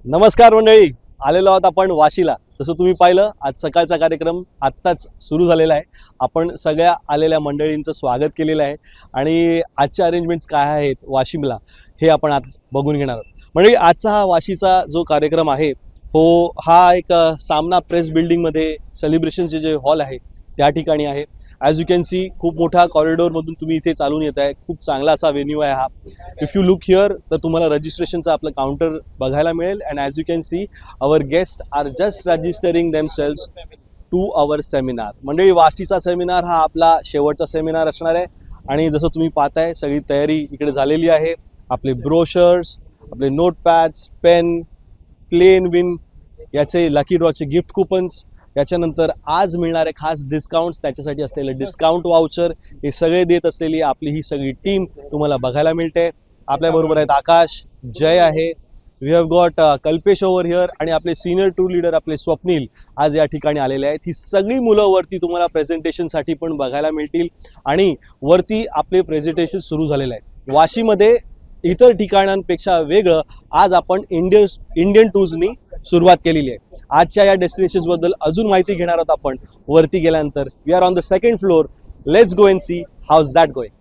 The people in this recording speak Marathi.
नमस्कार मंडळी, आलेलो आहोत आपण वाशीला. जसं तुम्ही पाहिलं, आज सकाळचा कार्यक्रम आत्ताच सुरू झालेला आहे. आपण सगळ्या आलेल्या मंडळींचं स्वागत केलेलं आहे आणि आजचे अरेंजमेंट्स काय आहेत वाशिमला हे आपण आज बघून घेणार आहोत. म्हणजे आजचा हा वाशीचा जो कार्यक्रम आहे हा एक सामना प्रेस बिल्डिंगमध्ये सेलिब्रेशनचे जे हॉल आहे त्या ठिकाणी आहे. ॲज यू कॅन सी खूप मोठा कॉरिडोरमधून तुम्ही इथे चालून येत आहे. खूप चांगला असा व्हेन्यू आहे हा. इफ यू लुक हिअर तर तुम्हाला रजिस्ट्रेशनचं आपलं काउंटर बघायला मिळेल. And as you can see our guest are just registering themselves to our seminar. म्हणजे वाशीचा सेमिनार हा आपला शेवटचा सेमिनार असणार आहे आणि जसं तुम्ही पाहताय सगळी तयारी इकडे झालेली आहे. आपले ब्रोशर्स, आपले नोटपॅड्स, पेन, प्लेन विन याचे लकी ड्रॉचे गिफ्ट कुपन्स, याच्यानंतर आज मिळणारे खास डिस्काउंट्स, त्याच्यासाठी असलेले डिस्काउंट वाउचर, हे सगळे देत असलेली आपली ही सगळी टीम तुम्हाला बघायला मिळते. आपल्याबरोबर आहेत आकाश, जय आहे, we have got Kalpesh over here आणि आपले सिनियर टूर लीडर आपले स्वप्नील आज या ठिकाणी आलेले आहेत. ही सगळी मुलं वरती तुम्हाला प्रेझेंटेशनसाठी पण बघायला मिळतील आणि वरती आपले प्रेझेंटेशन सुरू झालेलं आहे. वाशीमध्ये इतर ठिकाणांपेक्षा वेगळं आज आपण इंडियन टूर्सनी सुरुवात केलेली आहे. आजच्या या डेस्टिनेशन्स बद्दल अजून माहिती घेणार आहोत आपण वरती गेल्यानंतर. We are on the second floor. Let's go and see how's that going.